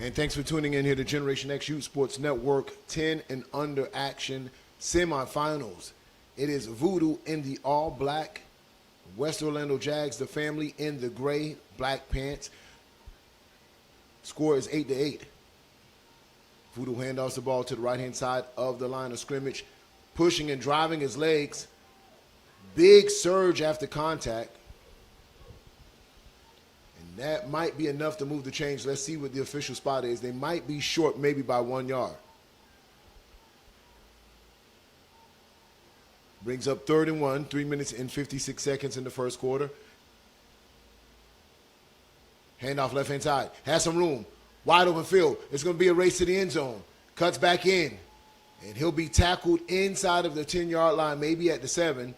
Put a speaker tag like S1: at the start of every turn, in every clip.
S1: And thanks for tuning in here to Generation X Youth Sports Network 10 and under action semifinals. It is Voodoo in the all black, West Orlando Jags, the family in the gray, black pants. Score is 8-8. Voodoo handoffs the ball to the right-hand side of the line of scrimmage, pushing and driving his legs. Big surge after contact. And that might be enough to move the chains. Let's see what the official spot is. They might be short, maybe by 1 yard. Brings up 3rd and 1, 3 minutes and 56 seconds in the first quarter. Handoff left-hand side. Has some room. Wide open field. It's going to be a race to the end zone. Cuts back in. And he'll be tackled inside of the 10-yard line, maybe at the 7.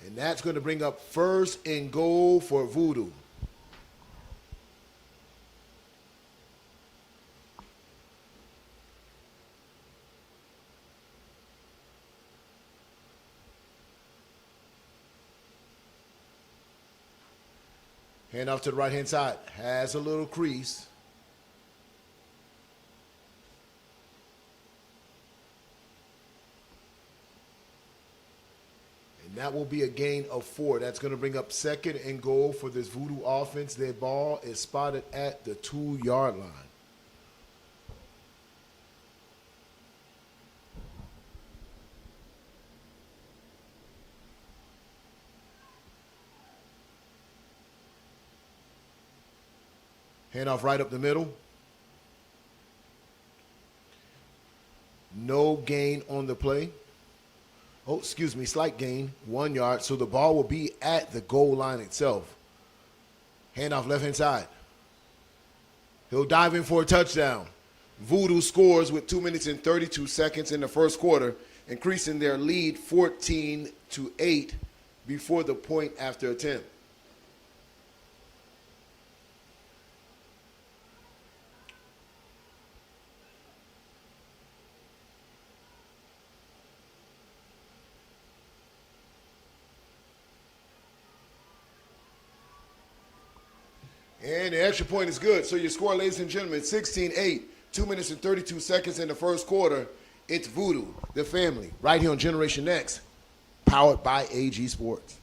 S1: And that's going to bring up 1st and goal for Voodoo. Handoff to the right-hand side. Has a little crease. And that will be a gain of 4. That's going to bring up 2nd and goal for this Voodoo offense. Their ball is spotted at the 2-yard line. Handoff right up the middle. No gain on the play. Oh, excuse me, slight gain, 1 yard. So the ball will be at the goal line itself. Handoff left-hand side. He'll dive in for a touchdown. Voodoo scores with 2 minutes and 32 seconds in the first quarter, increasing their lead 14-8 before the point after attempt. And the extra point is good. So your score, ladies and gentlemen, 16-8, 2 minutes and 32 seconds in the first quarter. It's Voodoo, the family, right here on Generation X, powered by AG Sports.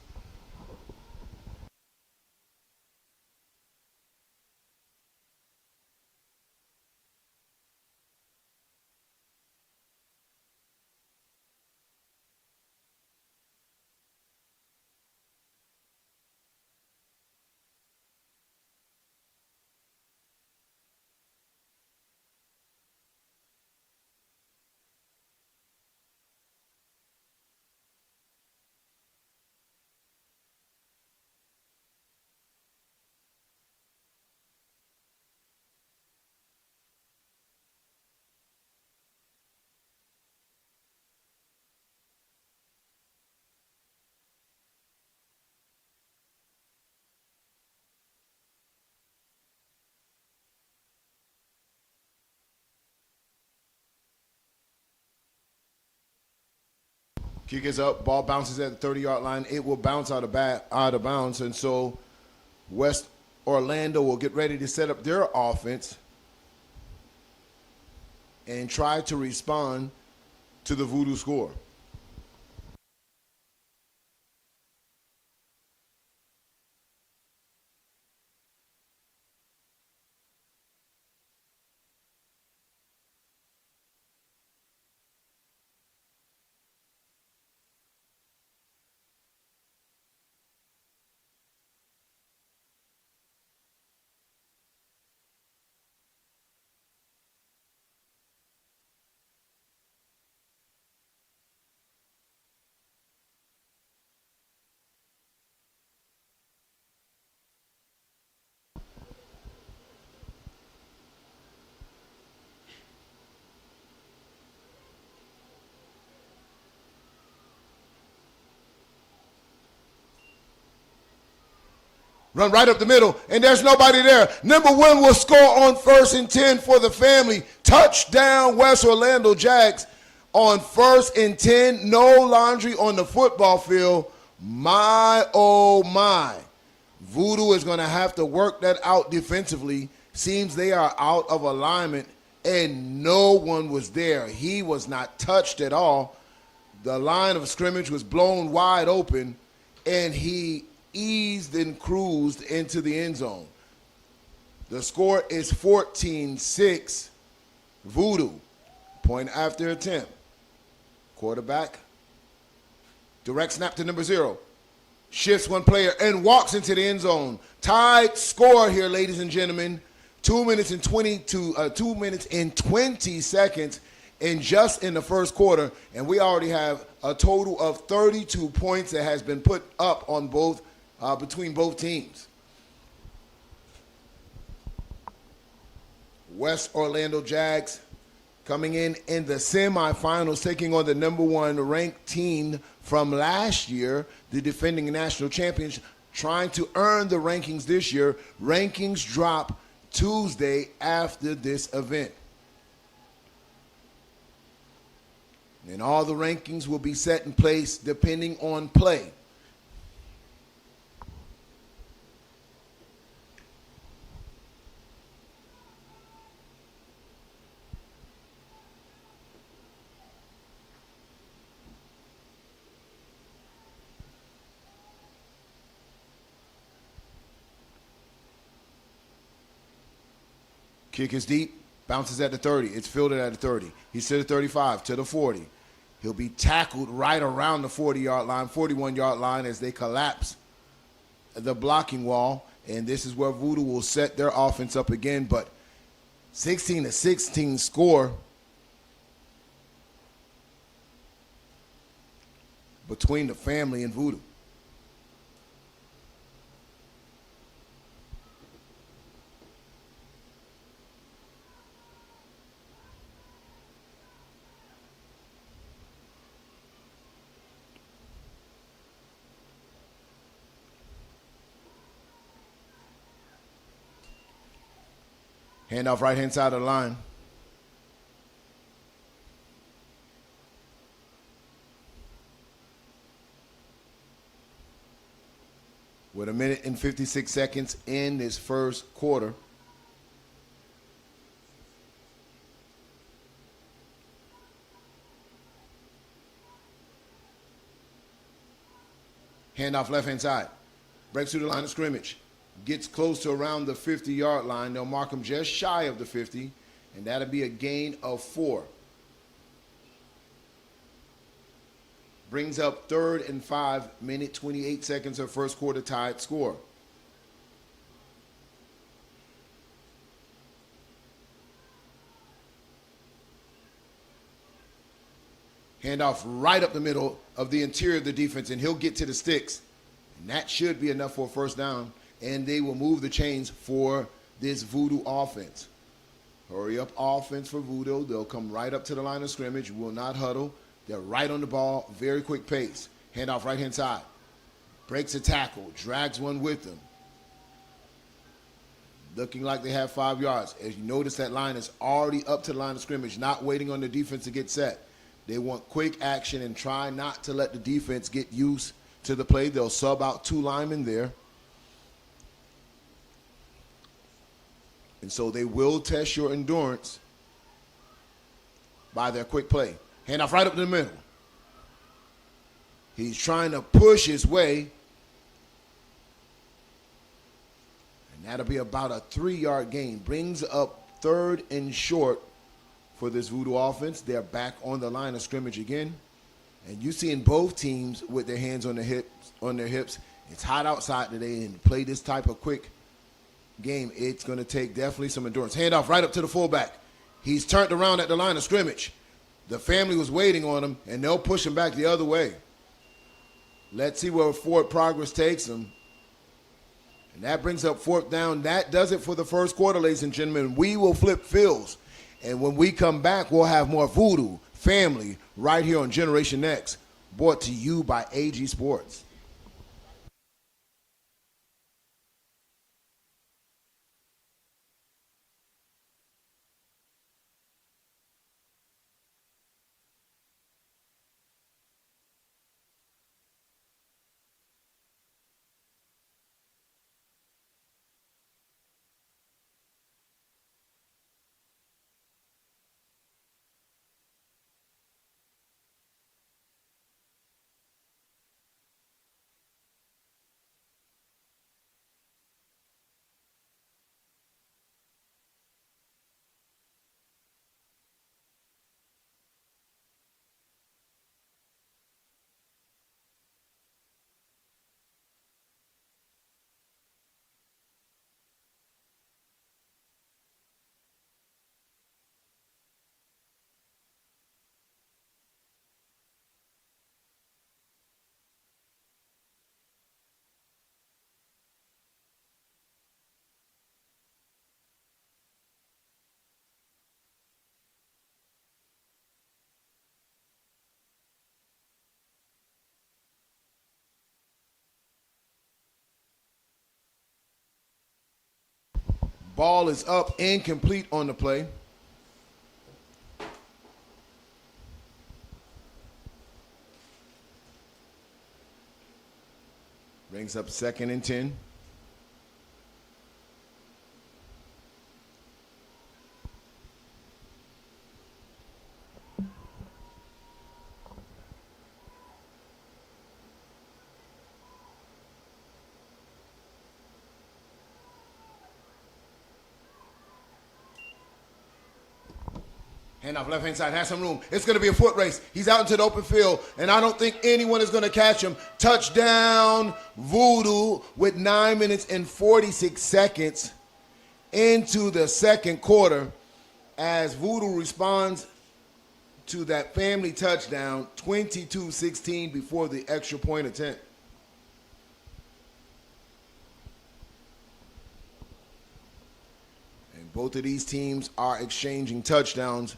S1: Kick is up, ball bounces at the 30-yard line. It will bounce out of bounds, and so West Orlando will get ready to set up their offense and try to respond to the Voodoo score. Run right up the middle, and there's nobody there. Number 1 will score on 1st and 10 for the family. Touchdown, West Orlando Jags on 1st and 10. No laundry on the football field. My, oh, my. Voodoo is going to have to work that out defensively. Seems they are out of alignment, and no one was there. He was not touched at all. The line of scrimmage was blown wide open, and he eased and cruised into the end zone. The score is 14-6, Voodoo. Point after attempt. Quarterback. Direct snap to number 0. Shifts one player and walks into the end zone. Tied score here, ladies and gentlemen. 2 minutes and 20 seconds just in the first quarter, and we already have a total of 32 points that has been put up on between both teams. West Orlando Jags coming in the semifinals, taking on the number 1 ranked team from last year, the defending national champions, trying to earn the rankings this year. Rankings drop Tuesday after this event. And all the rankings will be set in place depending on play. Kick is deep, bounces at the 30. It's fielded at the 30. He's to the 35, to the 40. He'll be tackled right around the 40-yard line, 41-yard line as they collapse the blocking wall. And this is where Voodoo will set their offense up again. But 16-16 score between the family and Voodoo. Handoff right-hand side of the line. With 1 minute and 56 seconds in this first quarter. Handoff left-hand side. Breaks through the line of scrimmage. Gets close to around the 50-yard line. They'll mark him just shy of the 50, and that'll be a gain of 4. Brings up 3rd and 5, minute 28 seconds of first quarter tied score. Handoff right up the middle of the interior of the defense, and he'll get to the sticks. And that should be enough for a first down. And they will move the chains for this Voodoo offense. Hurry up offense for Voodoo. They'll come right up to the line of scrimmage, will not huddle. They're right on the ball, very quick pace. Handoff right-hand side. Breaks a tackle, drags one with them. Looking like they have 5 yards. As you notice, that line is already up to the line of scrimmage, not waiting on the defense to get set. They want quick action and try not to let the defense get used to the play. They'll sub out 2 linemen there. And so they will test your endurance by their quick play. Handoff right up in the middle. He's trying to push his way. And that'll be about a 3-yard gain. Brings up 3rd and short for this Voodoo offense. They're back on the line of scrimmage again. And you seeing both teams with their hands on their hips. It's hot outside today, and to play this type of quick game, it's going to take definitely some endurance. Handoff right up to the fullback. He's turned around at the line of scrimmage. The family was waiting on him, and they'll push him back the other way. Let's see where forward progress takes him. And that brings up 4th down. That does it for the first quarter, ladies and gentlemen. We will flip fields. And when we come back, we'll have more Voodoo Family right here on Generation X, brought to you by AG Sports. Ball is up, incomplete on the play. Brings up 2nd and 10. Hand off left hand side, has some room. It's going to be a foot race. He's out into the open field, and I don't think anyone is going to catch him. Touchdown, Voodoo, with 9 minutes and 46 seconds into the second quarter as Voodoo responds to that family touchdown, 22-16 before the extra point attempt. And both of these teams are exchanging touchdowns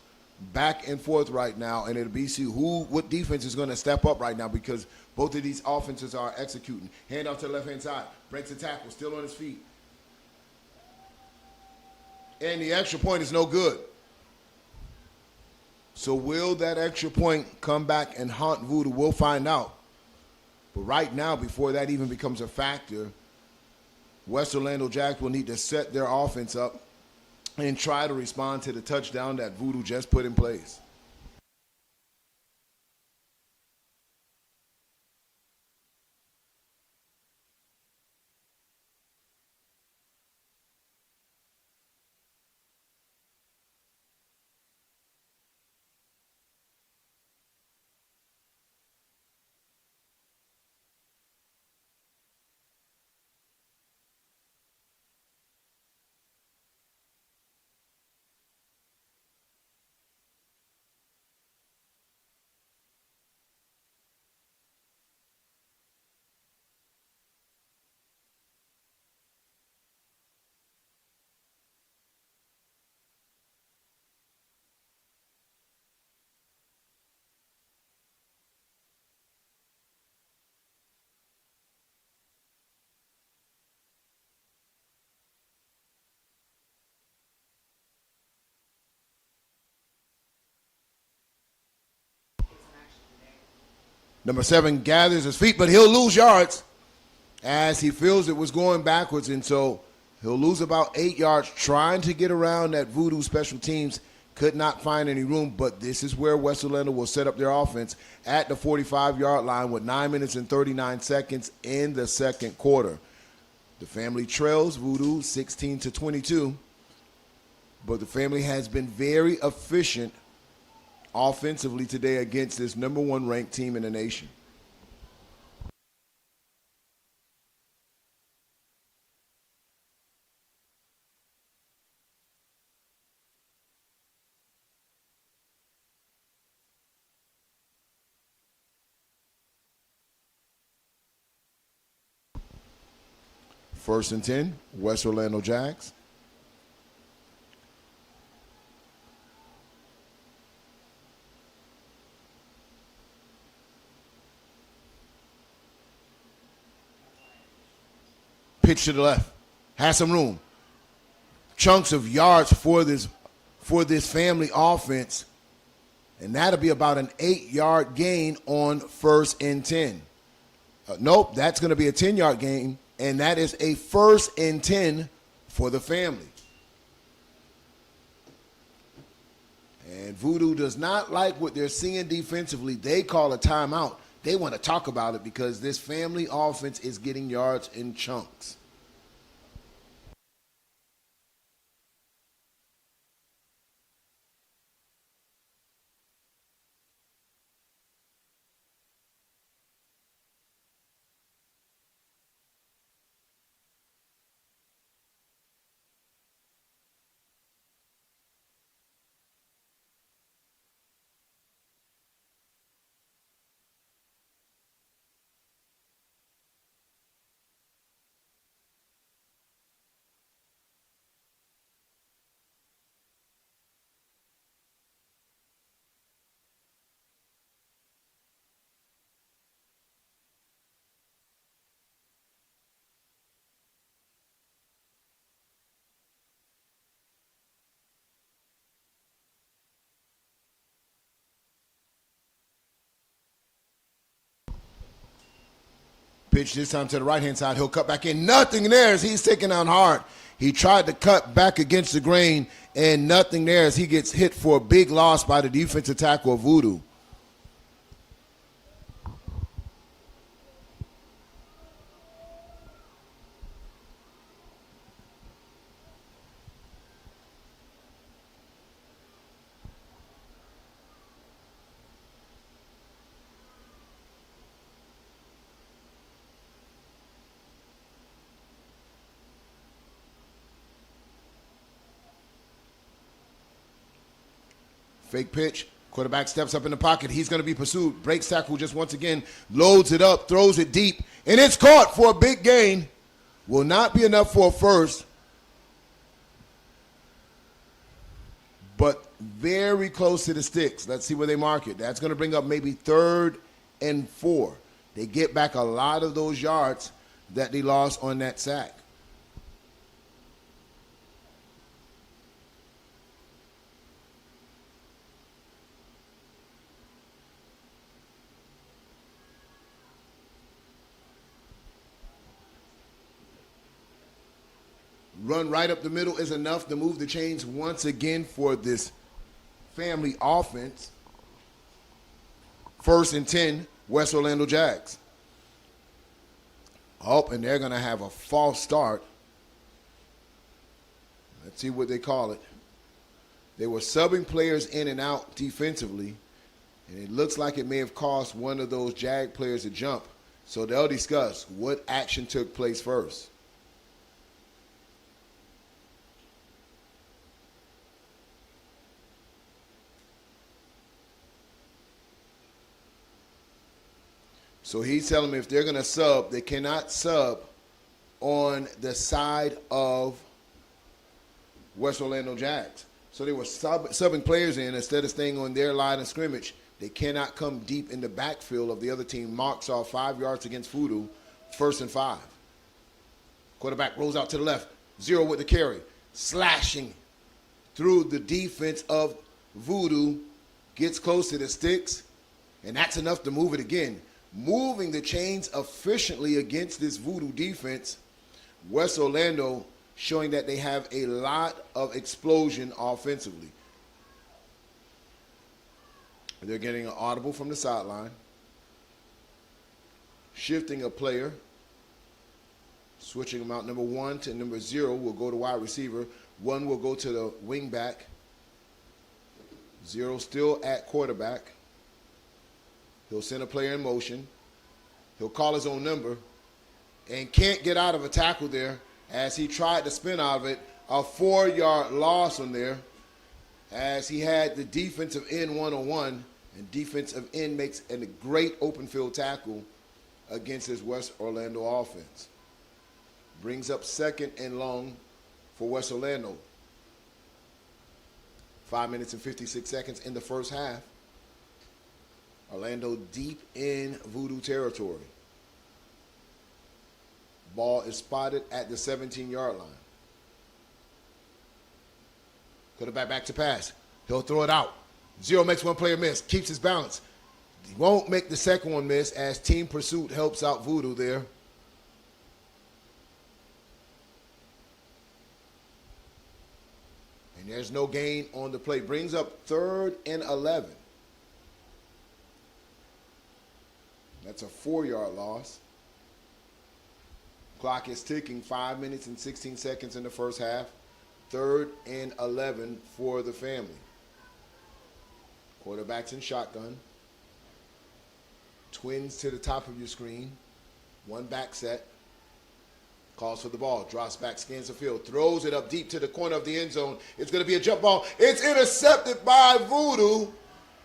S1: back and forth right now, and it'll be see what defense is going to step up right now because both of these offenses are executing. Hand off to the left-hand side, breaks a tackle, still on his feet. And the extra point is no good. So will that extra point come back and haunt Voodoo? We'll find out. But right now, before that even becomes a factor, West Orlando Jacks will need to set their offense up and try to respond to the touchdown that Voodoo just put in place. Number 7 gathers his feet, but he'll lose yards as he feels it was going backwards, and so he'll lose about 8 yards trying to get around that Voodoo special teams. Could not find any room, but this is where West Orlando will set up their offense at the 45-yard line with 9 minutes and 39 seconds in the second quarter. The family trails Voodoo 16-22, but the family has been very efficient offensively today against this number 1 ranked team in the nation. First and 10, West Orlando Jacks. Pitch to the left. Has some room. Chunks of yards for this family offense. And that'll be about an 8-yard gain on first and 10. Nope, that's going to be a 10-yard gain. And that is a first and 10 for the family. And Voodoo does not like what they're seeing defensively. They call a timeout. They want to talk about it because this family offense is getting yards in chunks. pitch, this time to the right-hand side. He'll cut back in. Nothing there as he's taken out hard. He tried to cut back against the grain, and nothing there as he gets hit for a big loss by the defensive tackle of Voodoo. Fake pitch. Quarterback steps up in the pocket. He's going to be pursued. Breaks tackle just once again. Loads it up. Throws it deep. And it's caught for a big gain. Will not be enough for a first. But very close to the sticks. Let's see where they mark it. That's going to bring up maybe 3rd and 4. They get back a lot of those yards that they lost on that sack. Run right up the middle is enough to move the chains once again for this family offense. 1st and 10, West Orlando Jags. Oh, and they're going to have a false start. Let's see what they call it. They were subbing players in and out defensively, and it looks like it may have cost one of those Jag players a jump. So they'll discuss what action took place first. So he's telling me if they're going to sub, they cannot sub on the side of West Orlando Jags. So they were subbing players in instead of staying on their line of scrimmage. They cannot come deep in the backfield of the other team. Marks off 5 yards against Voodoo, 1st and 5. Quarterback rolls out to the left. 0 with the carry. Slashing through the defense of Voodoo. Gets close to the sticks, and that's enough to move it again. Moving the chains efficiently against this Voodoo defense. West Orlando showing that they have a lot of explosion offensively. They're getting an audible from the sideline. Shifting a player. Switching them out. Number 1 to number 0 will go to wide receiver. 1 will go to the wing back. 0 still at quarterback. He'll send a player in motion. He'll call his own number and can't get out of a tackle there as he tried to spin out of it. A 4-yard loss on there as he had the defensive end one-on-one, and defensive end makes a great open field tackle against his West Orlando offense. Brings up 2nd and long for West Orlando. 5 minutes and 56 seconds in the first half. Orlando deep in Voodoo territory. Ball is spotted at the 17-yard line. Quarterback back to pass. He'll throw it out. 0 makes one player miss. Keeps his balance. He won't make the second one miss as team pursuit helps out Voodoo there. And there's no gain on the play. Brings up 3rd and 11. That's a 4-yard loss. Clock is ticking. 5 minutes and 16 seconds in the first half. 3rd and 11 for the family. Quarterback's in shotgun. Twins to the top of your screen. 1 back set. Calls for the ball. Drops back, scans the field. Throws it up deep to the corner of the end zone. It's going to be a jump ball. It's intercepted by Voodoo.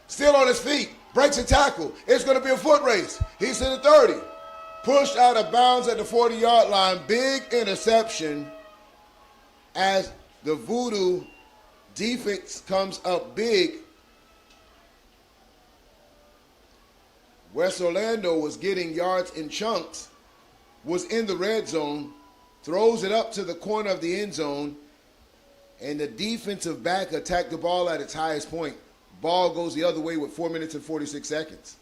S1: Still on his feet. Breaks a tackle. It's going to be a foot race. He's to the 30. Pushed out of bounds at the 40-yard line. Big interception as the Voodoo defense comes up big. West Orlando was getting yards in chunks, was in the red zone, throws it up to the corner of the end zone, and the defensive back attacked the ball at its highest point. Ball goes the other way with 4 minutes and 46 seconds.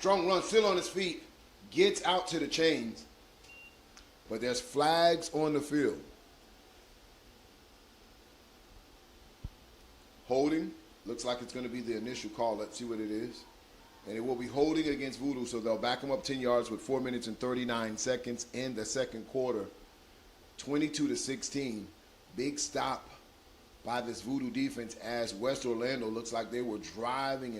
S1: Strong run, still on his feet, gets out to the chains, but there's flags on the field. Holding, looks like it's going to be the initial call. Let's see what it is. And it will be holding against Voodoo, so they'll back him up 10 yards with 4 minutes and 39 seconds in the second quarter. 22-16. Big stop by this Voodoo defense as West Orlando looks like they were driving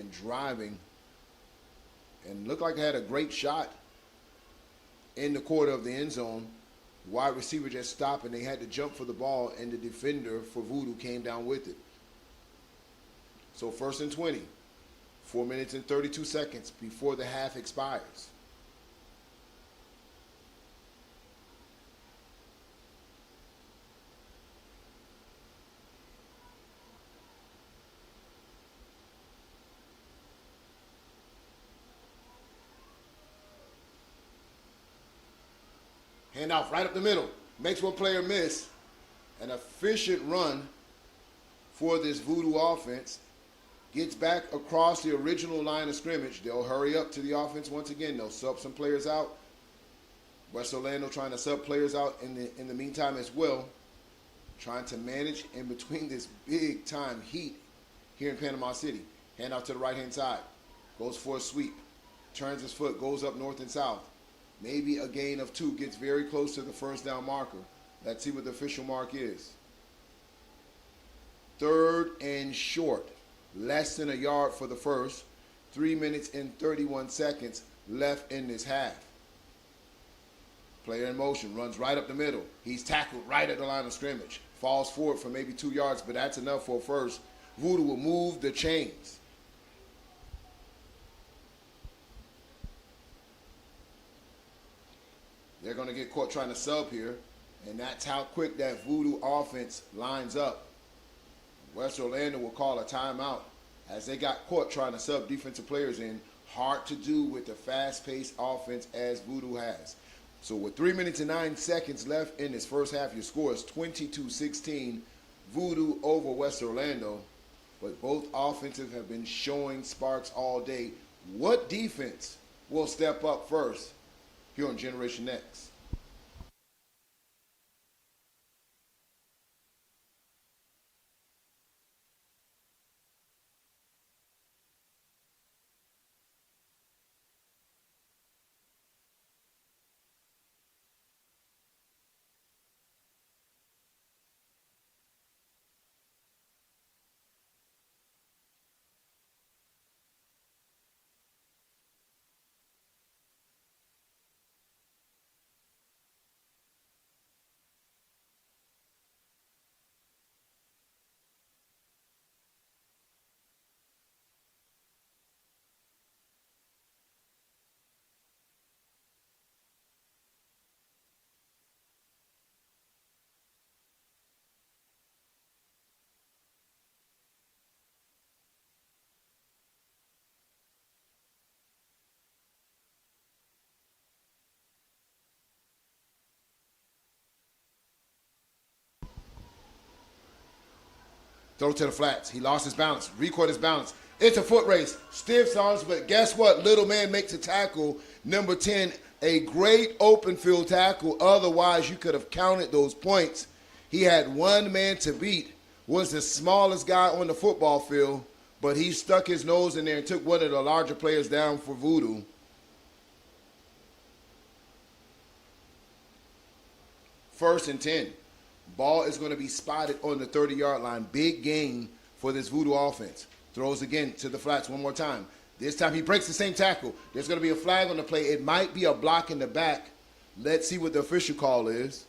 S1: and looked like they had a great shot in the quarter of the end zone. Wide receiver just stopped and they had to jump for the ball, and the defender for Voodoo came down with it. So 1st and 20, 4 minutes and 32 seconds before the half expires. Handoff right up the middle. Makes one player miss. An efficient run for this Voodoo offense. Gets back across the original line of scrimmage. They'll hurry up to the offense once again. They'll sub some players out. West Orlando trying to sub players out in the meantime as well. Trying to manage in between this big time heat here in Panama City. Handoff to the right-hand side. Goes for a sweep. Turns his foot. Goes up north and south. Maybe a gain of 2. Gets very close to the first down marker. Let's see what the official mark is. 3rd and short. Less than a yard for the first. 3 minutes and 31 seconds left in this half. Player in motion. Runs right up the middle. He's tackled right at the line of scrimmage. Falls forward for maybe 2 yards, but that's enough for a first. Voodoo will move the chains. They're going to get caught trying to sub here, and that's how quick that Voodoo offense lines up. West Orlando will call a timeout as they got caught trying to sub defensive players in. Hard to do with the fast-paced offense as Voodoo has. So with 3 minutes and 9 seconds left in this first half, your score is 22-16, Voodoo over West Orlando. But both offenses have been showing sparks all day. What defense will step up first here on Generation X? Throw to the flats. He lost his balance. Recoiled his balance. It's a foot race. Stiff arms, but guess what? Little man makes a tackle. Number 10, a great open field tackle. Otherwise, you could have counted those points. He had one man to beat. Was the smallest guy on the football field, but he stuck his nose in there and took one of the larger players down for Voodoo. First and 10. Ball is going to be spotted on the 30-yard line. Big gain for this Voodoo offense. Throws again to the flats one more time. This time he breaks the same tackle. There's going to be a flag on the play. It might be a block in the back. Let's see what the official call is.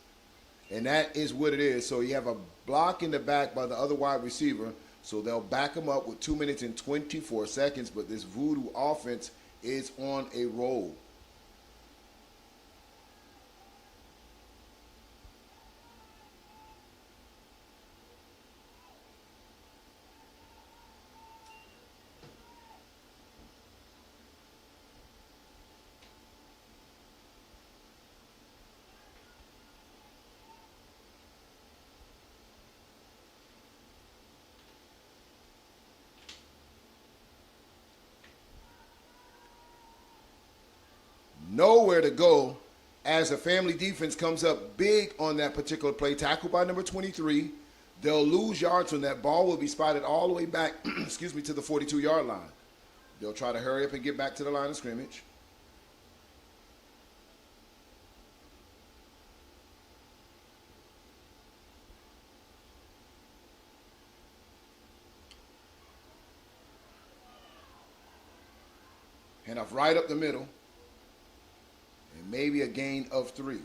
S1: And that is what it is. So you have a block in the back by the other wide receiver. So they'll back him up with 2 minutes and 24 seconds. But this Voodoo offense is on a roll. nowhere to go as the family defense comes up big on that particular play. Tackled by number 23. They'll lose yards when that ball will be spotted all the way back, excuse me, to the 42-yard line. They'll try to hurry up and get back to the line of scrimmage. Hand off right up the middle. And maybe a gain of 3.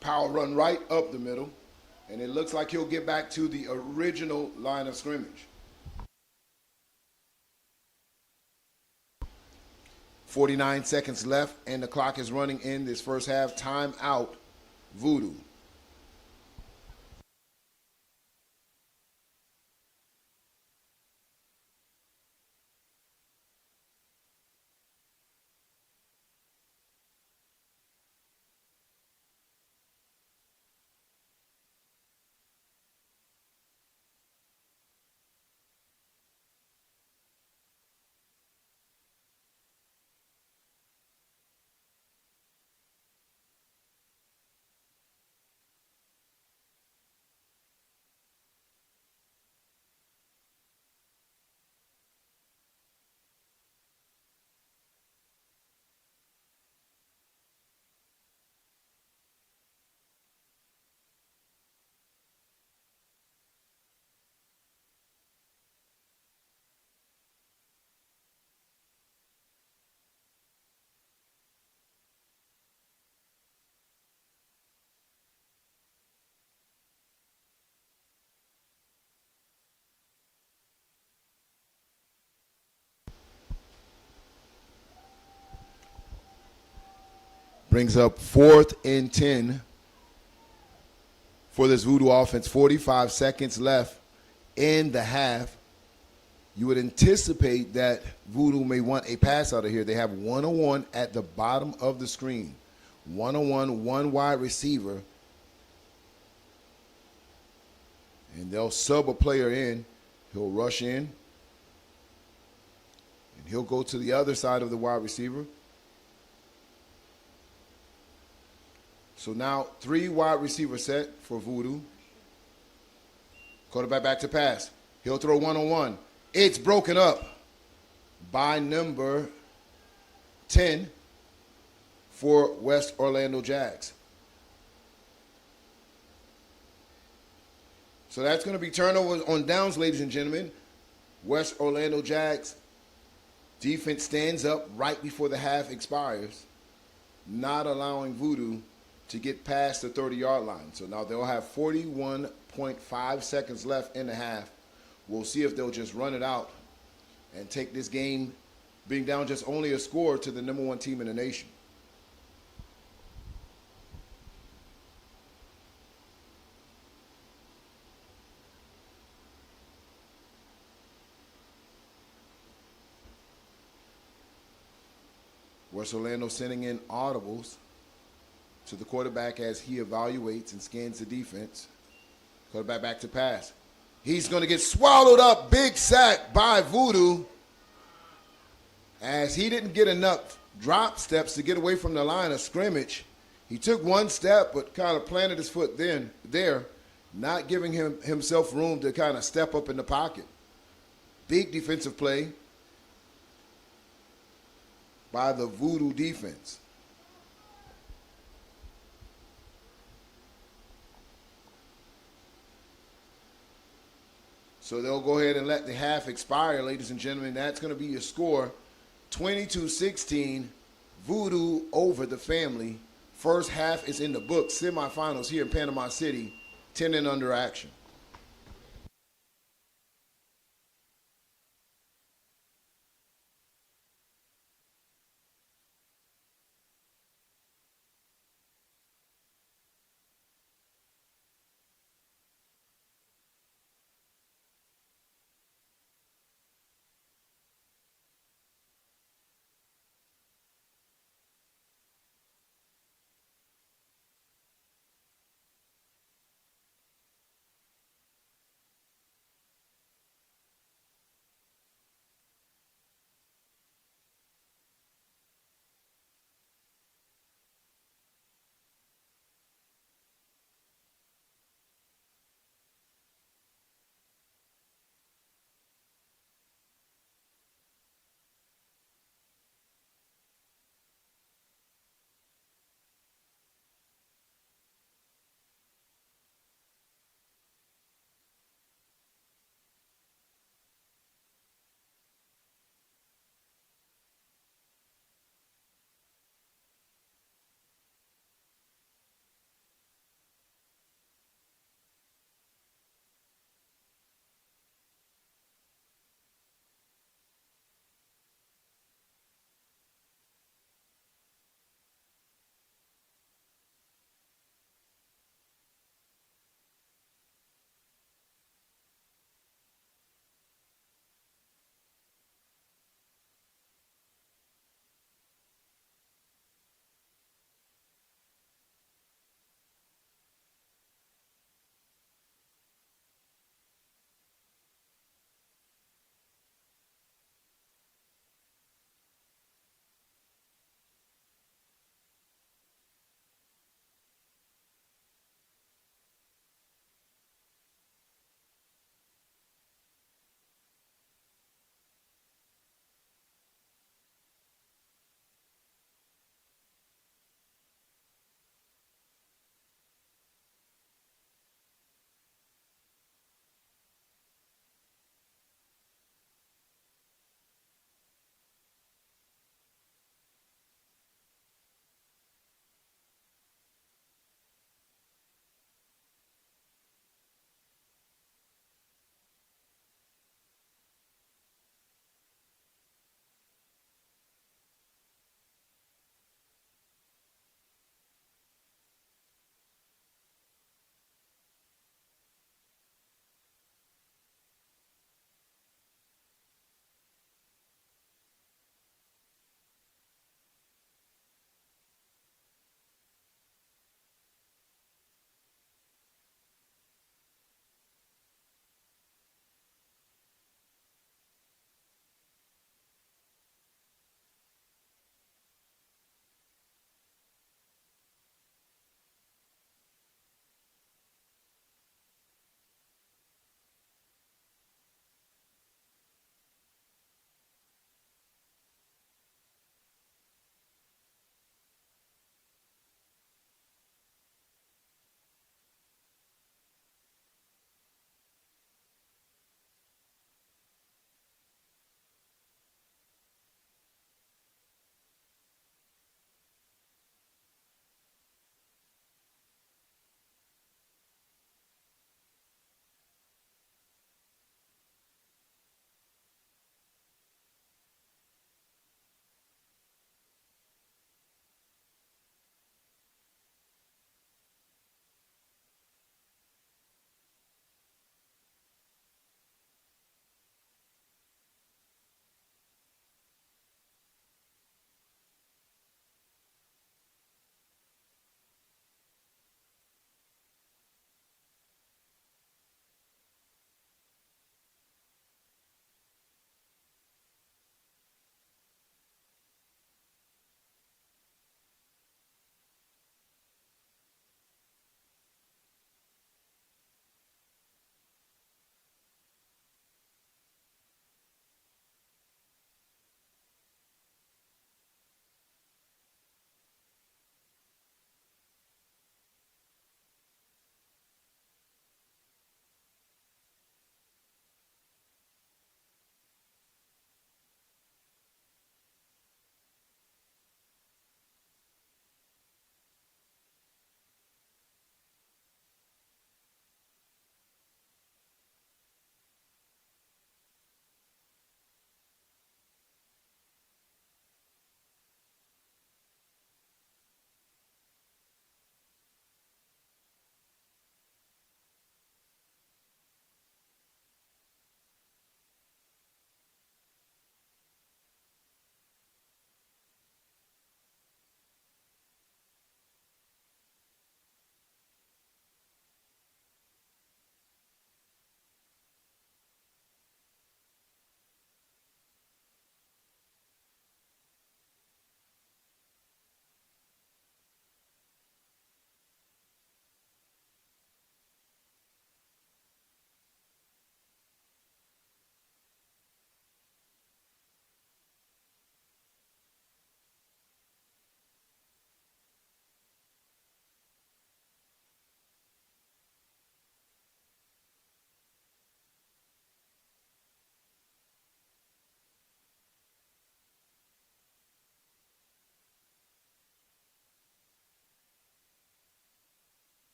S1: Power run right up the middle, and it looks like he'll get back to the original line of scrimmage. 49 seconds left, and the clock is running in this first half. Timeout, Voodoo. Brings up 4th and 10 for this Voodoo offense. 45 seconds left in the half. You would anticipate that Voodoo may want a pass out of here. They have one-on-one at the bottom of the screen. One-on-one, one wide receiver. And they'll sub a player in. He'll rush in. And he'll go to the other side of the wide receiver. So now 3 wide receiver set for Voodoo. Quarterback back to pass. He'll throw one-on-one. It's broken up by number 10 for West Orlando Jags. So that's going to be turnover on downs, ladies and gentlemen. West Orlando Jags defense stands up right before the half expires, not allowing Voodoo to get past the 30-yard line. So now they'll have 41.5 seconds left in the half. We'll see if they'll just run it out and take this game, being down just only a score, to the number 1 team in the nation. West Orlando sending in audibles to the quarterback as he evaluates and scans the defense. Quarterback back to pass. He's going to get swallowed up. Big sack by Voodoo, as he didn't get enough drop steps to get away from the line of scrimmage. He took one step but kind of planted his foot there, not giving himself room to kind of step up in the pocket. Big defensive play by the Voodoo defense. So they'll go ahead and let the half expire, ladies and gentlemen. That's going to be your score. 22-16, Voodoo over the family. First half is in the books. Semifinals here in Panama City, 10 and under action.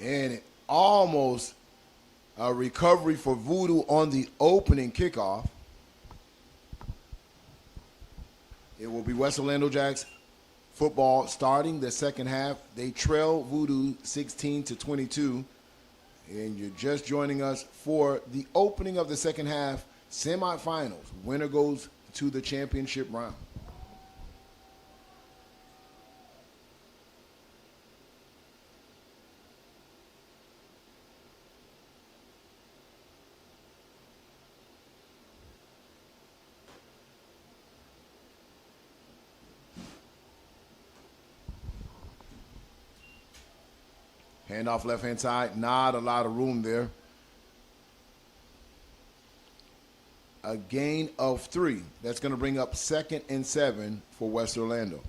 S1: And almost a recovery for Voodoo on the opening kickoff. It will be West Orlando Jacks football starting the second half. They trail Voodoo 16-22. And you're just joining us for the opening of the second half semifinals. Winner goes to the championship round. Handoff left-hand side, not a lot of room there. A gain of 3. That's going to bring up 2nd and 7 for West Orlando.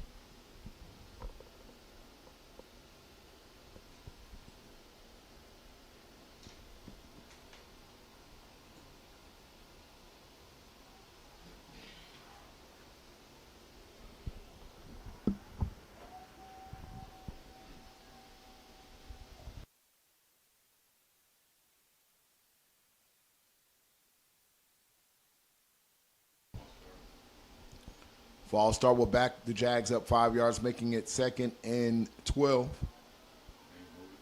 S1: False start will back the Jags up 5 yards, making it 2nd and 12.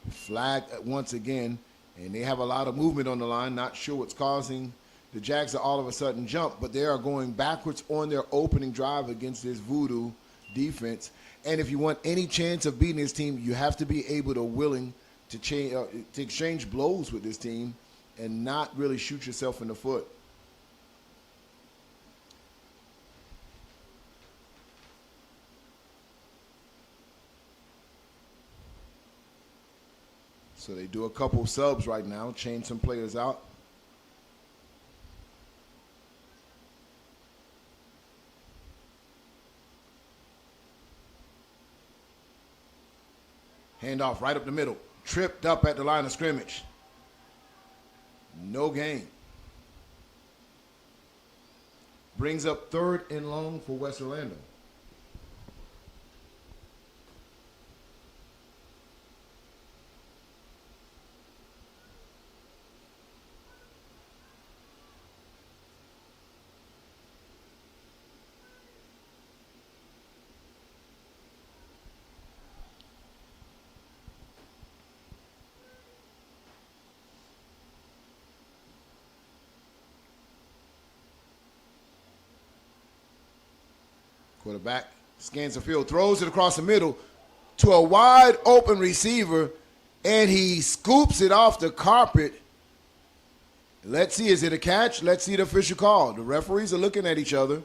S1: Flag once again, and they have a lot of movement on the line. Not sure what's causing the Jags to all of a sudden jump, but they are going backwards on their opening drive against this Voodoo defense. And if you want any chance of beating this team, you have to be able to willing to exchange blows with this team and not really shoot yourself in the foot. So they do a couple subs right now, change some players out. Handoff right up the middle. Tripped up at the line of scrimmage. No gain. Brings up 3rd and long for West Orlando. Quarterback scans the field, throws it across the middle to a wide open receiver, and he scoops it off the carpet. Let's see, is it a catch? Let's see the official call. The referees are looking at each other.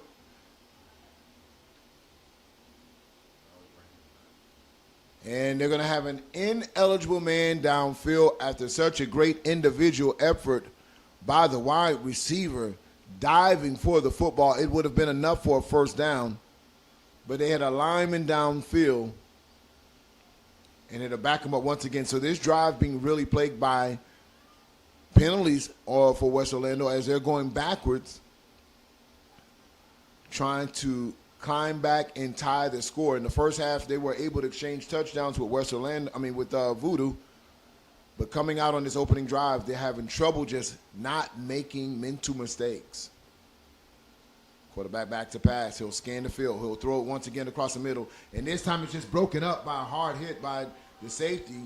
S1: And they're going to have an ineligible man downfield after such a great individual effort by the wide receiver diving for the football. It would have been enough for a first down. But they had a lineman downfield, and it'll back them up once again. So this drive being really plagued by penalties for West Orlando as they're going backwards, trying to climb back and tie the score. In the first half, they were able to exchange touchdowns with with Voodoo. But coming out on this opening drive, they're having trouble just not making mental mistakes. Quarterback back to pass. He'll scan the field. He'll throw it once again across the middle. And this time it's just broken up by a hard hit by the safety.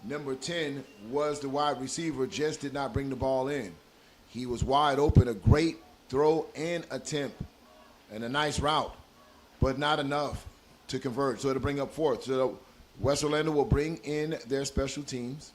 S1: Number 10 was the wide receiver, just did not bring the ball in. He was wide open. A great throw and attempt and a nice route, but not enough to convert. So it'll bring up 4th. So West Orlando will bring in their special teams.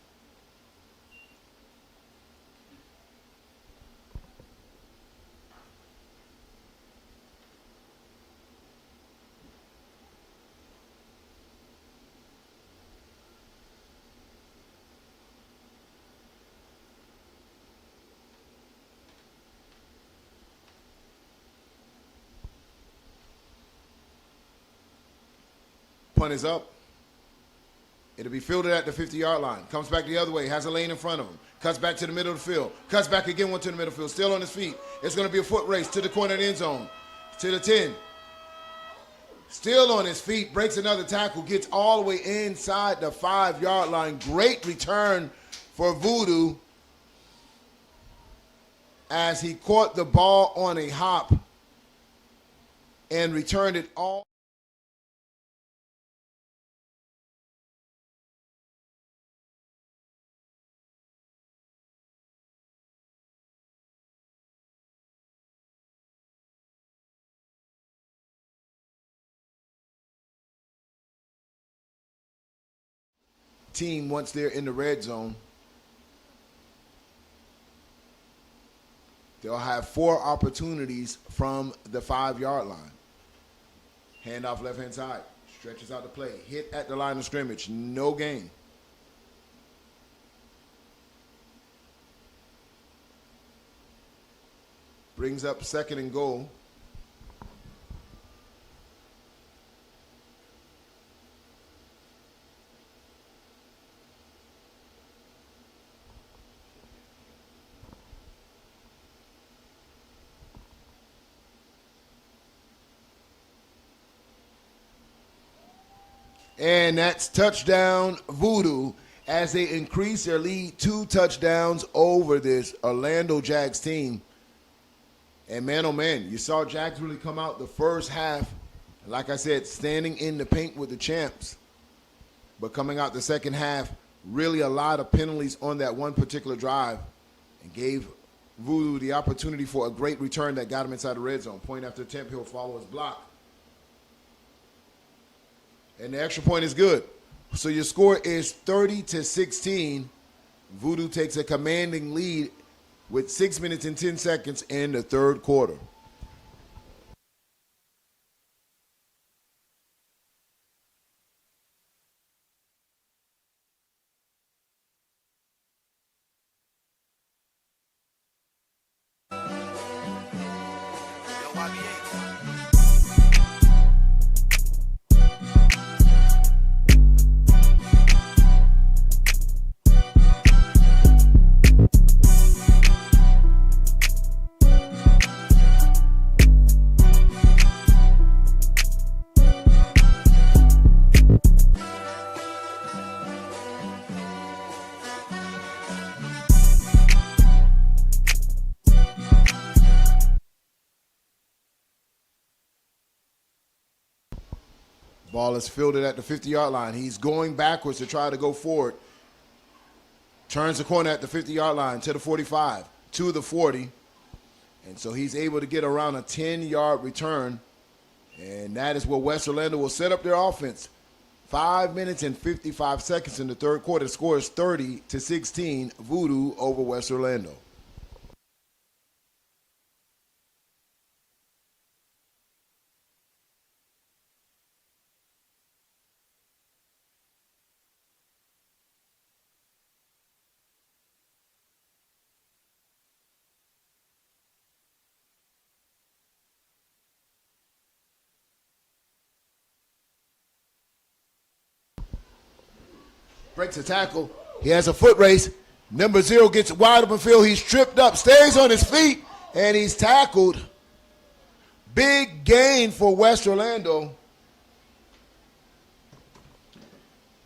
S1: Punt is up. It'll be fielded at the 50-yard line. Comes back the other way. Has a lane in front of him. Cuts back to the middle of the field. Cuts back again, one to the middle of the field. Still on his feet. It's going to be a foot race to the corner of the end zone. To the 10. Still on his feet, breaks another tackle, gets all the way inside the 5-yard line. Great return for Voodoo as he caught the ball on a hop and returned it all. Team once they're in the red zone, they'll have 4 opportunities from the 5-yard line. Handoff left-hand side, stretches out the play, hit at the line of scrimmage, no gain. Brings up 2nd and goal. And that's touchdown Voodoo as they increase their lead 2 touchdowns over this Orlando Jags team. And man, oh man, you saw Jags really come out the first half, like I said, standing in the paint with the champs. But coming out the second half, really a lot of penalties on that one particular drive and gave Voodoo the opportunity for a great return that got him inside the red zone. Point after attempt, he'll follow his block. And the extra point is good. So your score is 30-16. Voodoo takes a commanding lead with 6 minutes and 10 seconds in the third quarter. Ball is fielded at the 50-yard line. He's going backwards to try to go forward. Turns the corner at the 50-yard line to the 45, to the 40. And so he's able to get around a 10-yard return. And that is where West Orlando will set up their offense. 5 minutes and 55 seconds in the third quarter. The score is 30-16, Voodoo over West Orlando. Breaks a tackle. He has a foot race. Number 0 gets wide open field. He's tripped up, stays on his feet, and he's tackled. Big gain for West Orlando.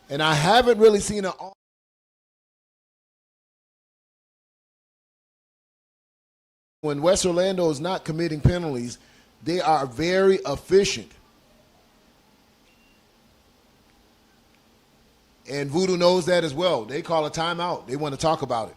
S1: And I haven't really seen when West Orlando is not committing penalties, they are very efficient. And Voodoo knows that as well. They call a timeout. They want to talk about it.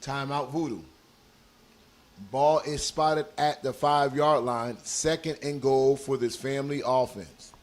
S1: Timeout Voodoo. Ball is spotted at the 5-yard line. 2nd and goal for this family offense.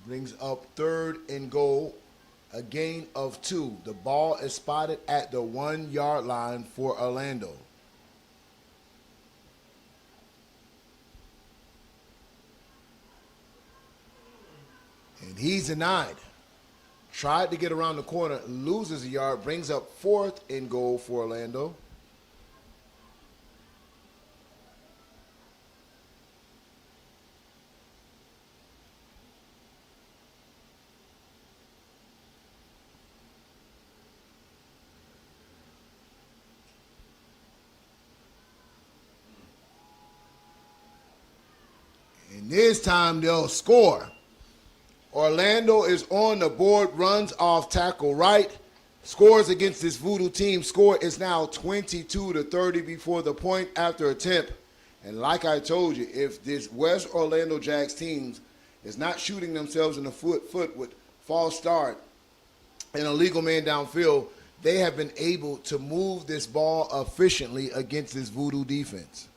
S1: Brings up 3rd and goal. A gain of 2. The ball is spotted at the 1-yard line for Orlando. And he's denied. Tried to get around the corner, loses a yard, brings up 4th and goal for Orlando. And this time they'll score. Orlando is on the board, runs off tackle right, scores against this Voodoo team. Score is now 22-30 before the point after attempt. And like I told you, if this West Orlando Jags team is not shooting themselves in the foot with false start and a legal man downfield, they have been able to move this ball efficiently against this Voodoo defense.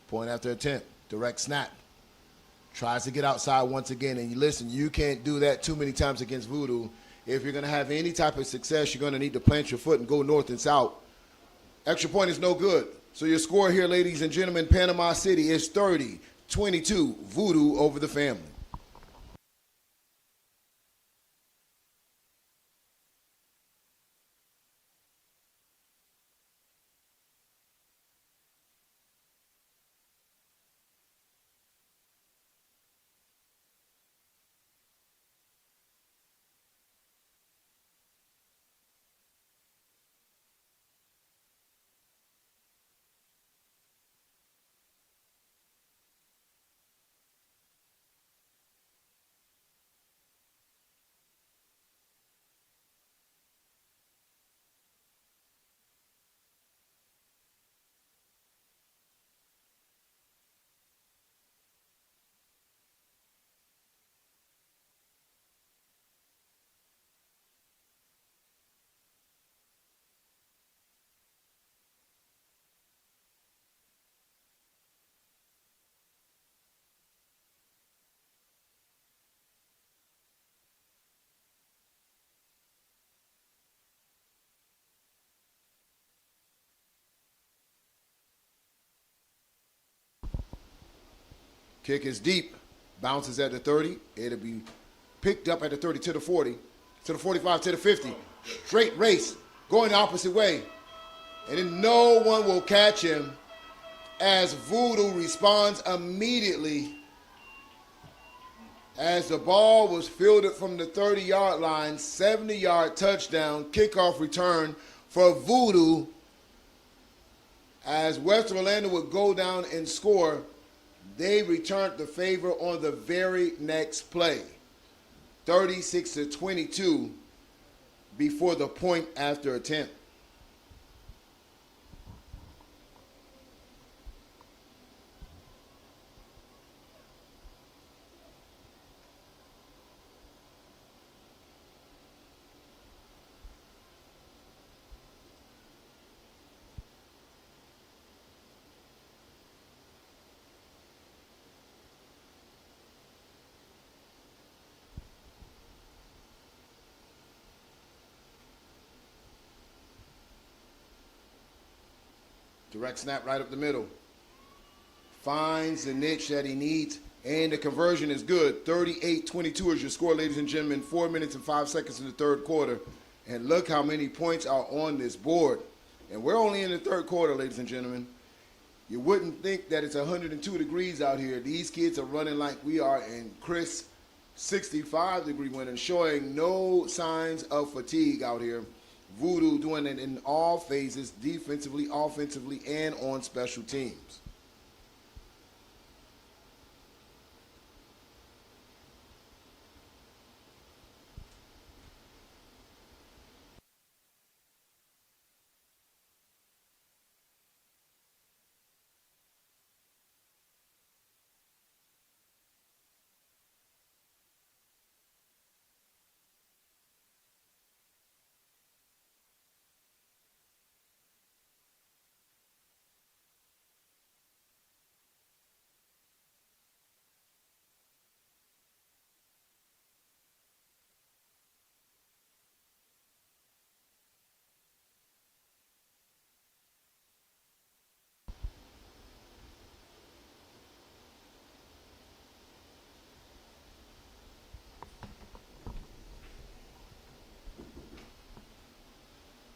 S1: Point after attempt, direct snap. Tries to get outside once again, and listen, you can't do that too many times against Voodoo. If you're going to have any type of success, you're going to need to plant your foot and go north and south. Extra point is no good. So your score here, ladies and gentlemen, Panama City is 30-22, Voodoo over the family. Kick is deep, bounces at the 30. It'll be picked up at the 30 to the 40, to the 45, to the 50. Straight race, going the opposite way. And then no one will catch him as Voodoo responds immediately as the ball was fielded from the 30-yard line, 70-yard touchdown, kickoff return for Voodoo as West Orlando would go down and score. They returned the favor on the very next play, 36-22 before the point after attempt. Direct snap right up the middle. Finds the niche that he needs, and the conversion is good. 38-22 is your score, ladies and gentlemen. 4 minutes and 5 seconds in the third quarter. And look how many points are on this board. And we're only in the third quarter, ladies and gentlemen. You wouldn't think that it's 102 degrees out here. These kids are running like we are in crisp 65-degree wind, showing no signs of fatigue out here. Voodoo doing it in all phases, defensively, offensively, and on special teams.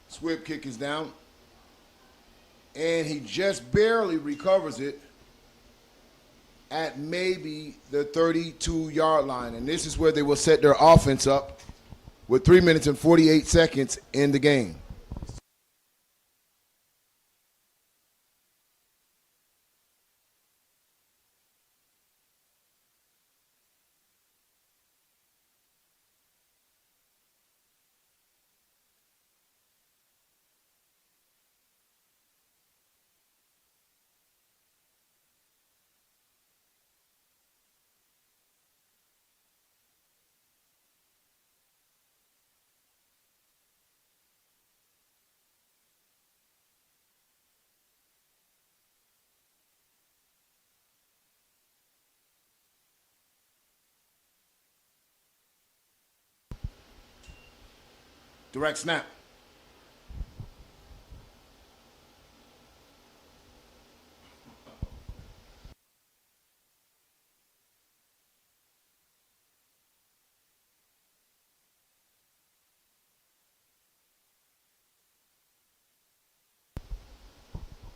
S1: Swift kick is down, and he just barely recovers it at maybe the 32-yard line. And this is where they will set their offense up with 3 minutes and 48 seconds in the game. Direct snap.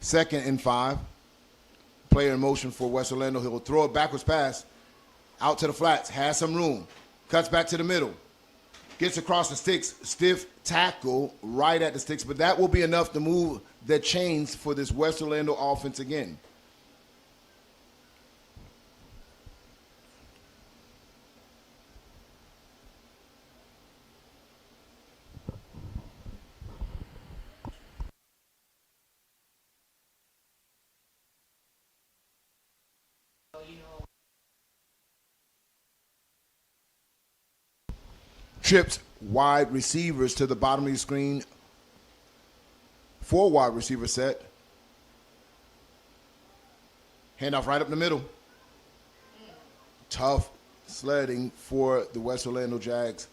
S1: Second and 5. Player in motion for West Orlando. He'll throw a backwards pass out to the flats. Has some room. Cuts back to the middle. Gets across the sticks. Stiff tackle right at the sticks. But that will be enough to move the chains for this West Orlando offense again. Trips wide receivers to the bottom of the screen. 4 wide receiver set. Handoff right up the middle. Tough sledding for the West Orlando Jags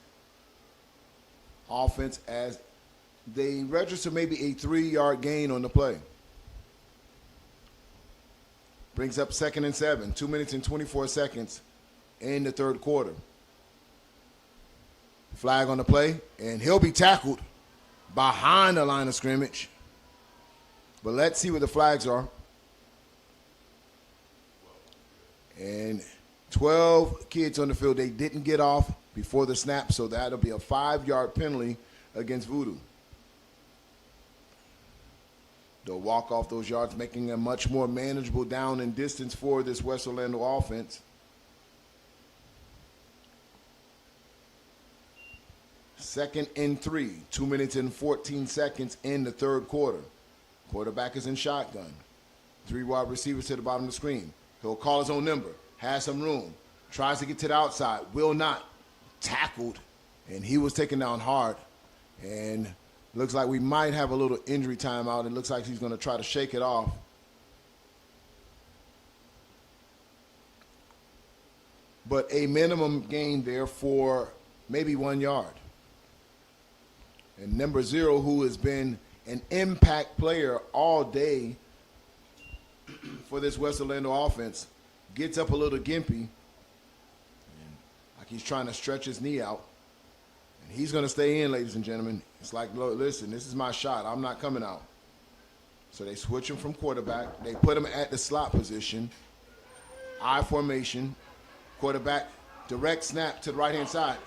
S1: offense as they register maybe a 3-yard gain on the play. Brings up 2nd and 7. 2 minutes and 24 seconds in the third quarter. Flag on the play, and he'll be tackled behind the line of scrimmage. But let's see what the flags are. And 12 kids on the field. They didn't get off before the snap, so that'll be a 5-yard penalty against Voodoo. They'll walk off those yards, making a much more manageable down and distance for this West Orlando offense. 2nd and 3, 2 minutes and 14 seconds in the third quarter. Quarterback is in shotgun. 3 wide receivers to the bottom of the screen. He'll call his own number, has some room, tries to get to the outside, will not. Tackled, and he was taken down hard. And looks like we might have a little injury timeout. It looks like he's going to try to shake it off. But a minimum gain there for maybe 1 yard. And number 0, who has been an impact player all day for this West Orlando offense gets up a little gimpy, and like he's trying to stretch his knee out. And he's going to stay in, ladies and gentlemen. It's like, listen, this is my shot. I'm not coming out. So they switch him from quarterback. They put him at the slot position. I formation. Quarterback, direct snap to the right-hand side.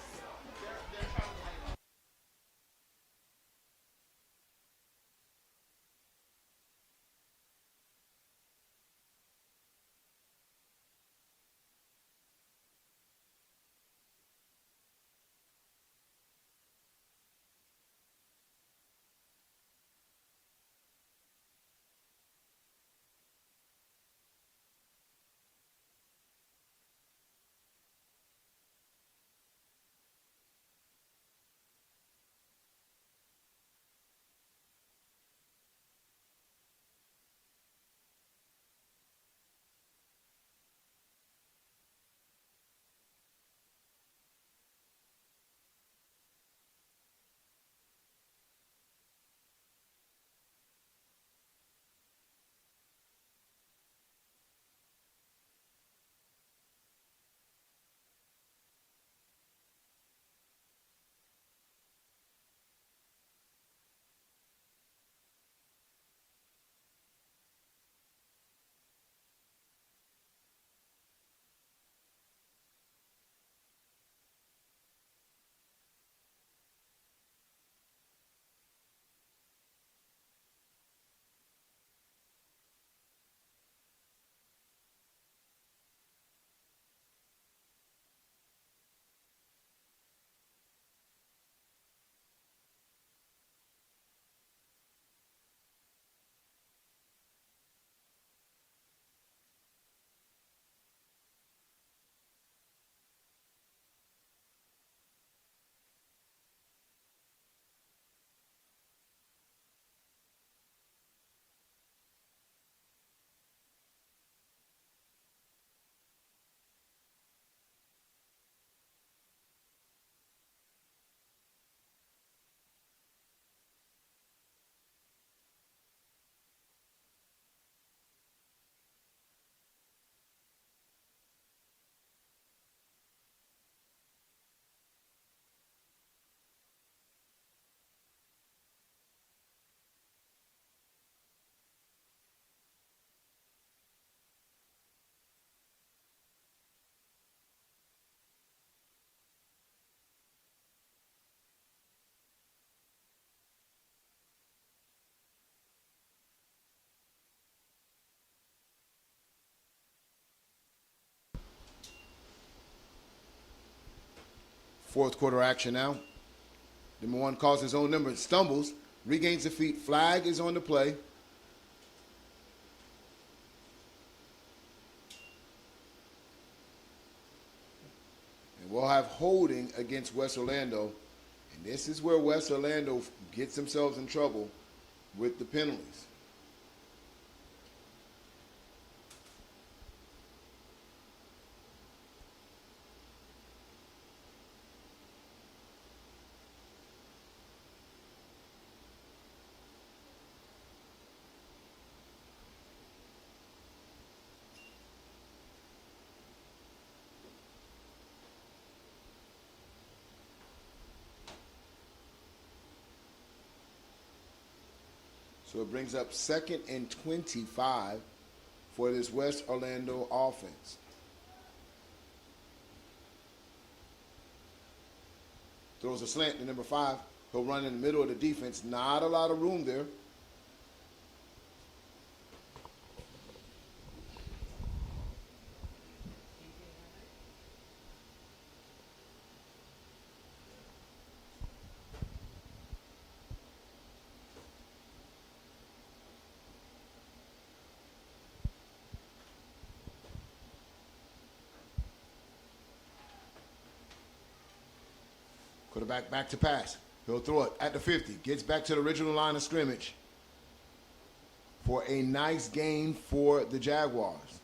S1: Fourth quarter action now. Number one calls his own number, stumbles, regains the feet. Flag is on the play. And we'll have holding against West Orlando. And this is where West Orlando gets themselves in trouble with the penalties. So it brings up 2nd and 25 for this West Orlando offense. Throws a slant to number 5. He'll run in the middle of the defense. Not a lot of room there. Quarterback back to pass. He'll throw it at the 50. Gets back to the original line of scrimmage for a nice gain for the Jaguars.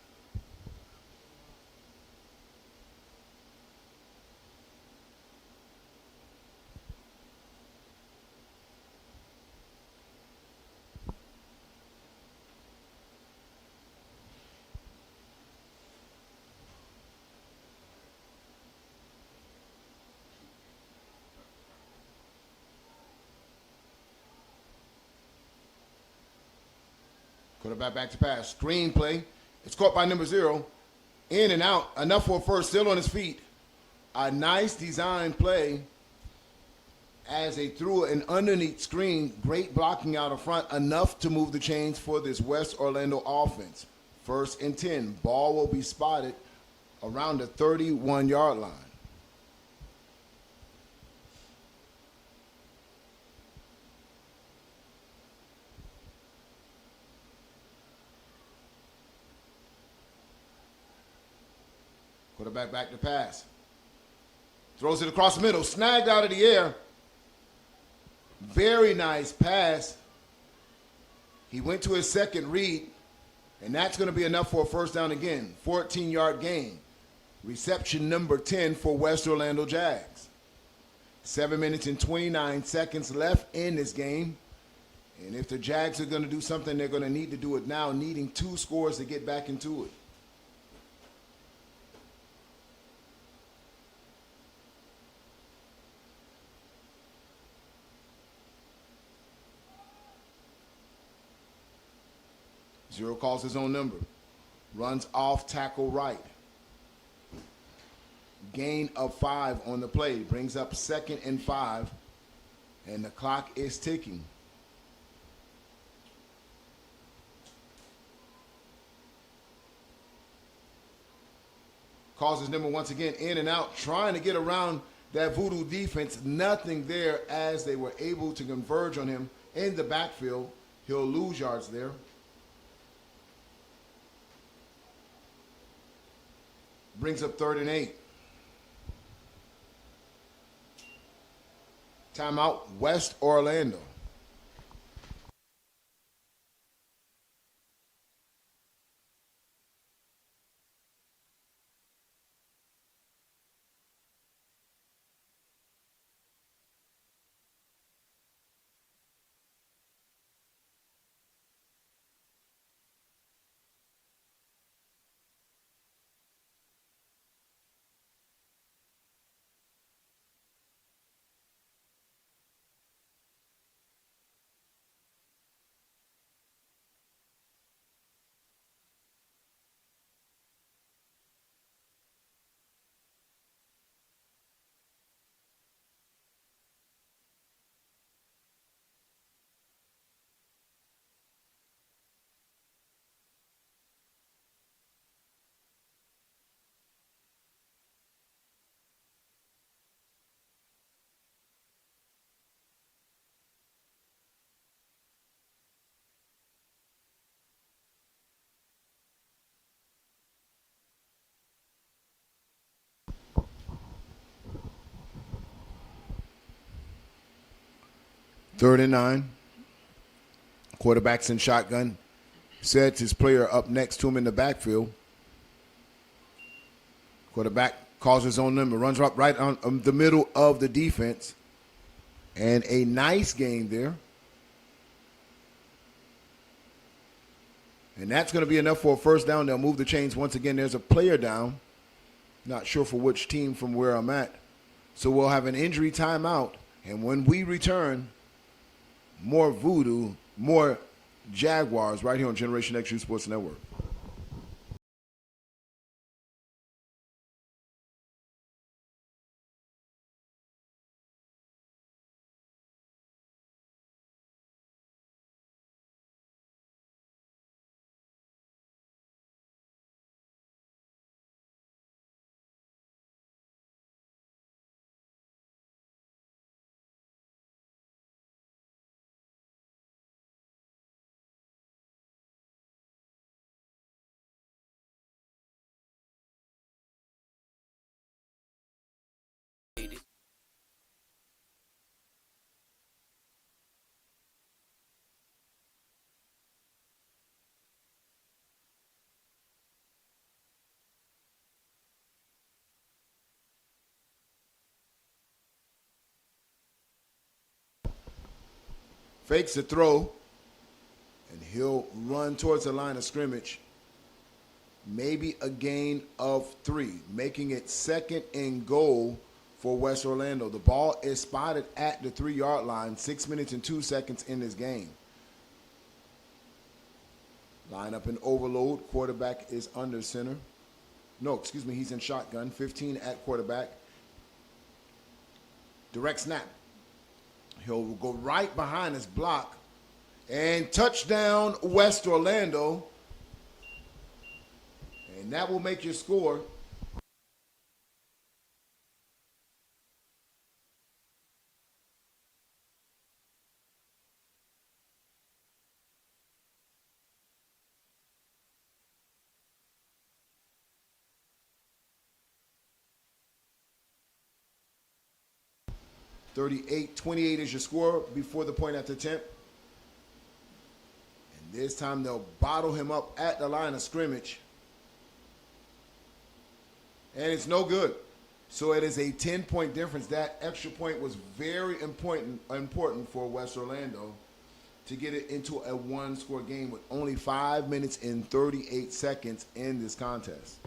S1: Quarterback back to pass. Screen play. It's caught by number 0. In and out. Enough for a first. Still on his feet. A nice design play as they threw an underneath screen. Great blocking out of front. Enough to move the chains for this West Orlando offense. 1st and 10. Ball will be spotted around the 31-yard line. Quarterback back to pass. Throws it across the middle. Snagged out of the air. Very nice pass. He went to his second read, and that's going to be enough for a first down again. 14-yard gain. Reception number 10 for West Orlando Jags. 7 minutes and 29 seconds left in this game. And if the Jags are going to do something, they're going to need to do it now, needing 2 scores to get back into it. Zero calls his own number. Runs off tackle right. Gain of 5 on the play. Brings up 2nd and 5. And the clock is ticking. Calls his number once again. In and out. Trying to get around that Voodoo defense. Nothing there as they were able to converge on him in the backfield. He'll lose yards there. Brings up 3rd and 8. Timeout, West Orlando. Third and 9. Quarterback's in shotgun. Sets his player up next to him in the backfield. Quarterback calls his own number. Runs up right on the middle of the defense. And a nice gain there. And that's going to be enough for a first down. They'll move the chains once again. There's a player down. Not sure for which team from where I'm at. So we'll have an injury timeout. And when we return, more Voodoo, more Jaguars right here on Generation X Sports Network. Fakes the throw, and he'll run towards the line of scrimmage. Maybe a gain of 3, making it 2nd and goal for West Orlando. The ball is spotted at the 3-yard line, 6 minutes and 2 seconds in this game. Line up in overload. Quarterback is under center. No, excuse me, he's in shotgun. 15 at quarterback. Direct snap. He'll go right behind his block. And touchdown, West Orlando. And that will make your score. (38-28) is your score before the point after attempt. And this time they'll bottle him up at the line of scrimmage. And it's no good. So it is a 10-point difference. That extra point was very important for West Orlando to get it into a one-score game with only 5 minutes and 38 seconds in this contest.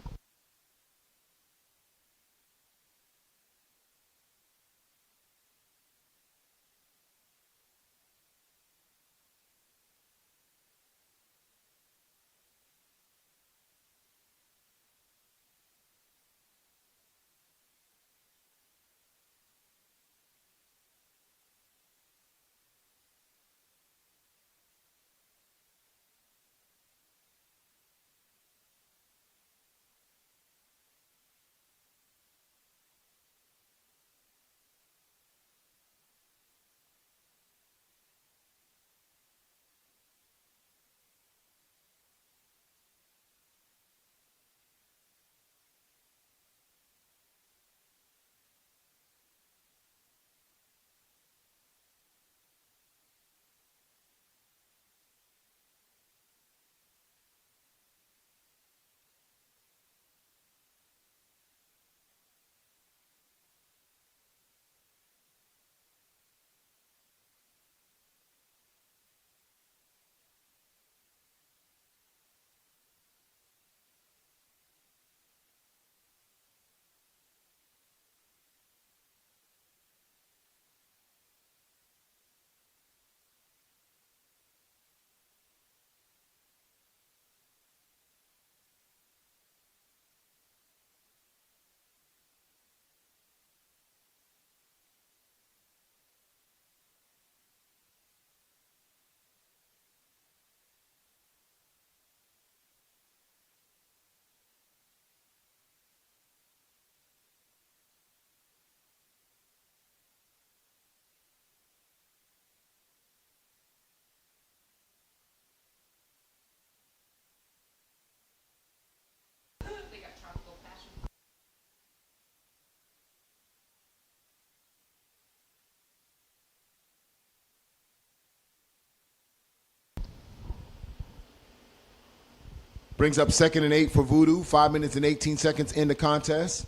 S1: Brings up 2nd and 8 for Voodoo. 5 minutes and 18 seconds in the contest.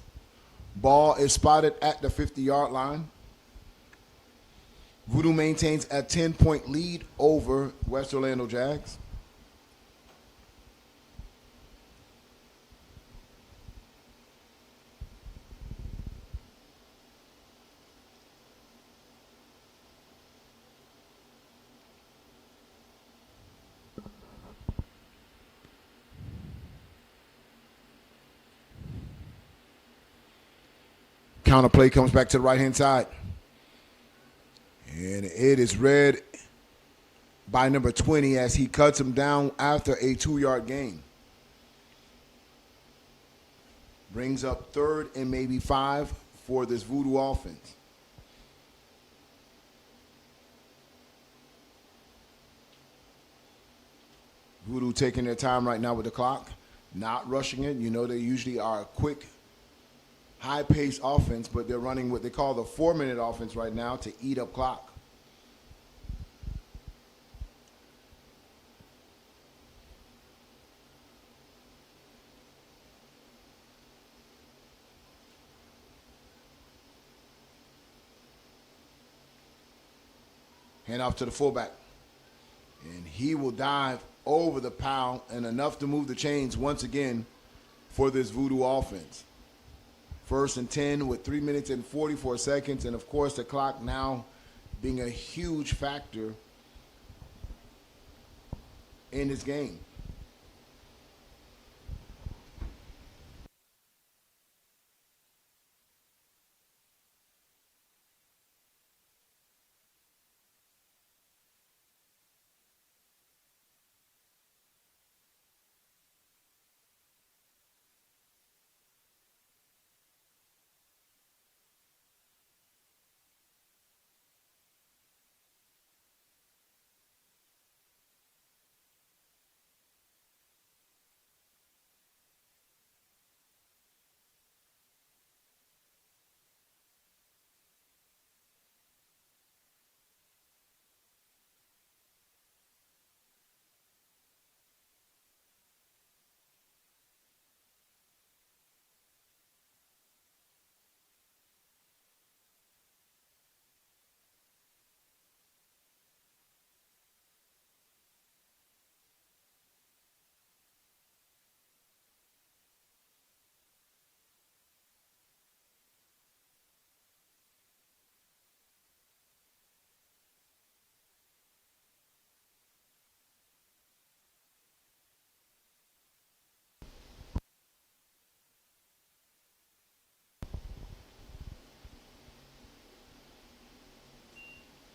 S1: Ball is spotted at the 50-yard line. Voodoo maintains a 10-point lead over West Orlando Jags. Counter play comes back to the right-hand side. And it is read by number 20 as he cuts him down after a 2-yard gain. Brings up 3rd and maybe 5 for this Voodoo offense. Voodoo taking their time right now with the clock, not rushing it. You know they usually are a quick, high-paced offense, but they're running what they call the 4-minute offense right now to eat up clock. Hand off to the fullback. And he will dive over the pile and enough to move the chains once again for this Voodoo offense. 1st and 10 with 3 minutes and 44 seconds. And, of course, the clock now being a huge factor in this game.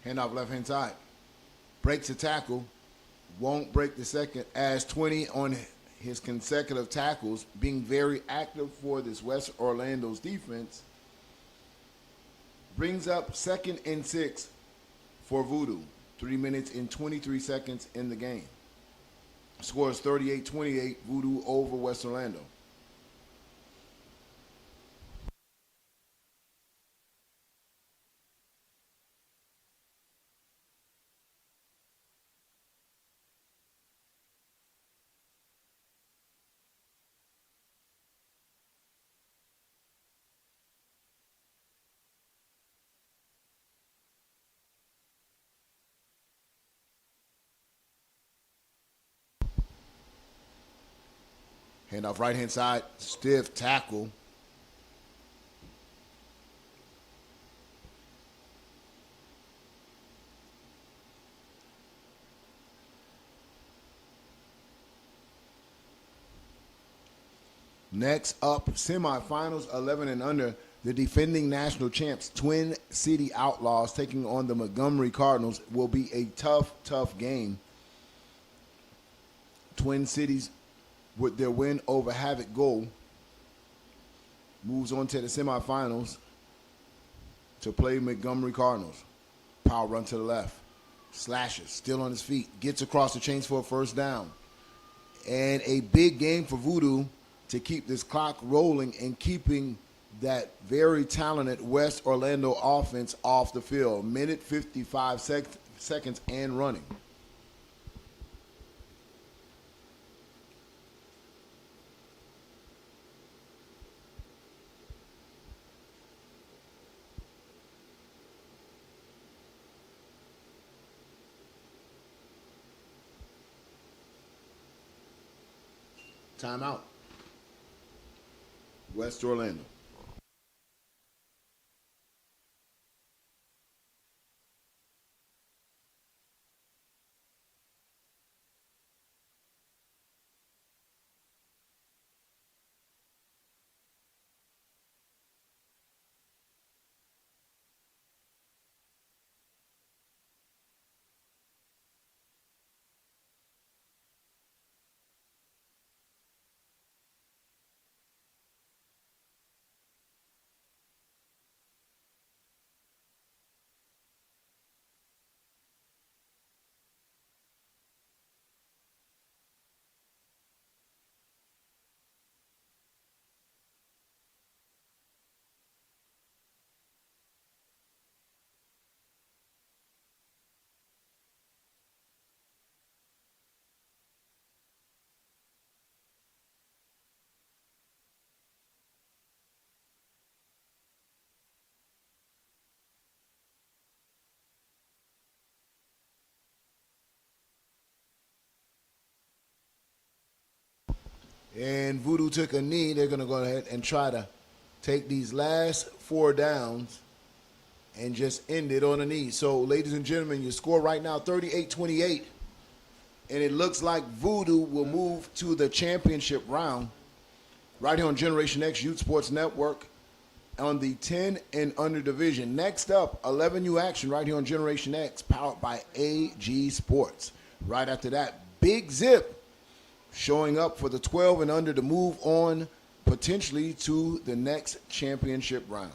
S1: Handoff left-hand side. Breaks a tackle. Won't break the second. Adds 20 on his consecutive tackles. Being very active for this West Orlando's defense. Brings up 2nd and 6 for Voodoo. 3 minutes and 23 seconds in the game. Scores 38-28, Voodoo over West Orlando. Handoff right-hand side, stiff tackle. Next up, semifinals, 11 and under. The defending national champs, Twin City Outlaws, taking on the Montgomery Cardinals, will be a tough, tough game. Twin Cities, with their win over Havoc Gold, moves on to the semifinals to play Montgomery Cardinals. Power run to the left. Slashes, still on his feet. Gets across the chains for a first down. And a big game for Voodoo to keep this clock rolling and keeping that very talented West Orlando offense off the field. Minute 55 seconds and running. Timeout. West Orlando. And Voodoo took a knee. They're going to go ahead and try to take these last 4 downs and just end it on a knee. So, ladies and gentlemen, your score right now, 38-28. And it looks like Voodoo will move to the championship round right here on Generation X Youth Sports Network on the 10 and under division. Next up, 11U action right here on Generation X, powered by AG Sports. Right after that, Big Zip showing up for the 12 and under to move on potentially to the next championship round.